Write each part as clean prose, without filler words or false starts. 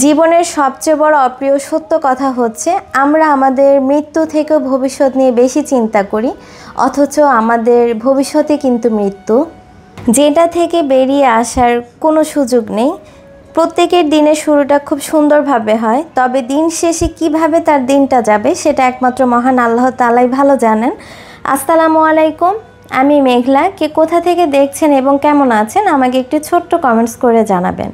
জীবনের সবচেয়ে বড় অপ্রিয় সত্য কথা হচ্ছে আমরা আমাদের মৃত্যু থেকেও ভবিষ্যৎ নিয়ে বেশি চিন্তা করি, অথচ আমাদের ভবিষ্যতে কিন্তু মৃত্যু, যেটা থেকে বেরিয়ে আসার কোনো সুযোগ নেই। প্রত্যেকের দিনের শুরুটা খুব সুন্দরভাবে হয়, তবে দিন শেষে কিভাবে তার দিনটা যাবে সেটা একমাত্র মহান আল্লাহ তাআলাই ভালো জানেন। আসসালামু আলাইকুম, আমি মেঘলা। কে কোথা থেকে দেখছেন এবং কেমন আছেন আমাকে একটু ছোট্ট কমেন্টস করে জানাবেন।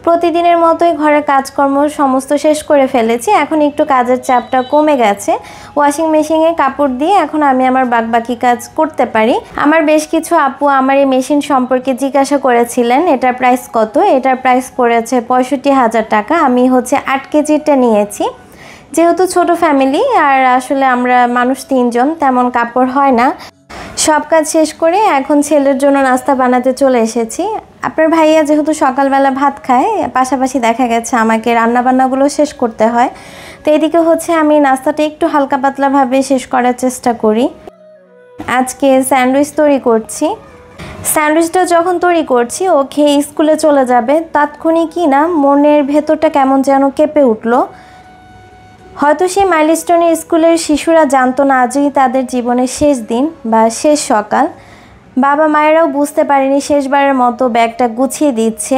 প্রতিদিনের মতোই ঘরের কাজকর্ম সমস্ত শেষ করে ফেলেছি, এখন একটু কাজের চাপটা কমে গেছে। ওয়াশিং মেশিনে কাপড় দিয়ে এখন আমি আমার বাকি কাজ করতে পারি। আমার বেশ কিছু আপু আমার এই মেশিন সম্পর্কে জিজ্ঞাসা করেছিলেন এটার প্রাইস কত। এটার প্রাইস পড়েছে 65,000 টাকা। আমি 8 কেজিটা নিয়েছি, যেহেতু ছোট ফ্যামিলি আর আসলে আমরা মানুষ 3 জন, তেমন কাপড় হয় না। সব কাজ শেষ করে এখন ছেলের জন্য নাস্তা বানাতে চলে এসেছি। আপনার ভাইয়া যেহেতু সকালবেলা ভাত খায়, পাশাপাশি দেখা গেছে আমাকে রান্নাবান্নাগুলো শেষ করতে হয়। তো এদিকে আমি নাস্তাটা একটু হালকা পাতলাভাবে শেষ করার চেষ্টা করি। আজকে স্যান্ডউইচ তৈরি করছি। স্যান্ডউইচটা যখন তৈরি করছি ও খেয়ে স্কুলে চলে যাবে, তাৎক্ষণিকই না মনের ভেতরটা কেমন যেন কেঁপে উঠলো। হয়তো সেই মাইলস্টোনের স্কুলের শিশুরা জানতো না আজই তাদের জীবনের শেষ দিন বা শেষ সকাল। বাবা মায়েরাও বুঝতে পারেনি শেষবারের মতো ব্যাগটা গুছিয়ে দিচ্ছে।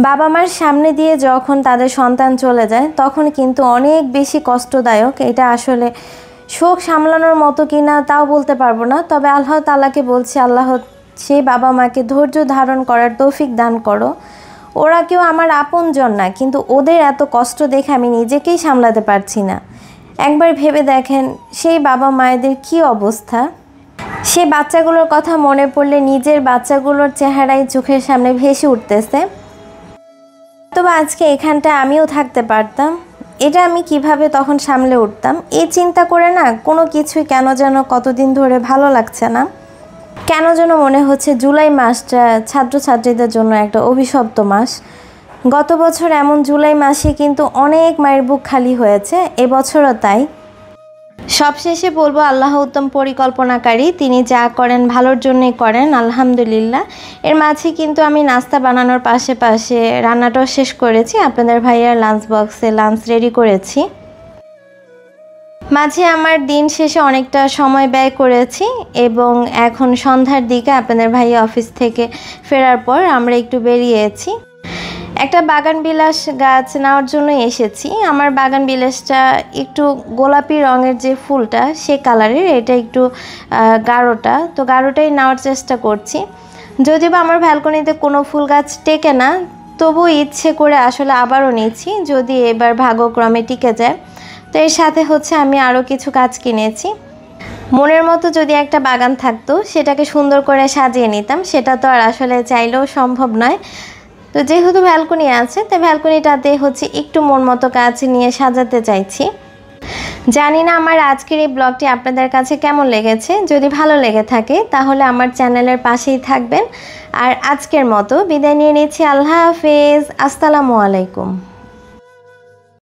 বাবা মার সামনে দিয়ে যখন তাদের সন্তান চলে যায় তখন কিন্তু অনেক বেশি কষ্টদায়ক। এটা আসলে শোক সামলানোর মতো কিনা তাও বলতে পারবো না, তবে আল্লাহ তাআলাকে বলছি, আল্লাহ সেই বাবা মাকে ধৈর্য ধারণ করার তৌফিক দান করো। ওরা কেউ আমার আপনজন না, কিন্তু ওদের এত কষ্ট দেখে আমি নিজেকেই সামলাতে পারছি না। একবার ভেবে দেখেন সেই বাবা মায়েদের কি অবস্থা। সে বাচ্চাগুলোর কথা মনে পড়লে নিজের বাচ্চাগুলোর চেহারাই চোখের সামনে ভেসে উঠতেছে। তবে আজকে এখানটা আমিও থাকতে পারতাম, এটা আমি কিভাবে তখন সামলে উঠতাম। এই চিন্তা করে না কোনো কিছুই কেন যেন কতদিন ধরে ভালো লাগছে না। কেন যেন মনে হচ্ছে জুলাই মাসটা ছাত্রছাত্রীদের জন্য একটা অভিশপ্ত মাস। গত বছর এমন জুলাই মাসে কিন্তু অনেক মায়ের বুক খালি হয়েছে, এবছরও তাই। সবশেষে বলবো আল্লাহ উত্তম পরিকল্পনাকারী, তিনি যা করেন ভালোর জন্যই করেন, আলহামদুলিল্লাহ। এর মাঝে কিন্তু আমি নাস্তা বানানোর পাশে রান্নাটাও শেষ করেছি। আপনাদের ভাইয়ার লাঞ্চ বক্সে লাঞ্চ রেডি করেছি। মাঝে আমার দিন শেষে অনেকটা সময় ব্যয় করেছি এবং এখন সন্ধ্যার দিকে আপনাদের ভাইয়া অফিস থেকে ফেরার পর আমরা একটু বেরিয়েছি। একটা বাগান বিলাস গাছ নেওয়ার জন্য এসেছি। আমার বাগান বিলাসটা একটু গোলাপি রঙের যে ফুলটা সে কালারের, এটা একটু গাঢ়টা, তো গাঢ়টাই নেওয়ার চেষ্টা করছি। যদিও বা আমার ব্যালকনিতে কোনো ফুল গাছ টেকে না, তবু ইচ্ছে করে আসলে আবারও নিচ্ছি, যদি এবার ভাগ্যক্রমে টিকে যায়। তো এর সাথে আমি আরও কিছু গাছ কিনেছি। মনের মতো যদি একটা বাগান থাকতো সেটাকে সুন্দর করে সাজিয়ে নিতাম, সেটা তো আর আসলে চাইলেও সম্ভব নয়। তো যেহেতু ব্যালকনি আছে, তাই ব্যালকনিটাতে একটু মন মতো গাছ নিয়ে সাজাতে চাইছি। জানি না আমার আজকের এই ব্লগটি আপনাদের কাছে কেমন লেগেছে। যদি ভালো লেগে থাকে তাহলে আমার চ্যানেলের পাশেই থাকবেন। আর আজকের মতো বিদায় নিয়ে নিচ্ছি। আল্লাহ হাফেজ, আসসালামু আলাইকুম।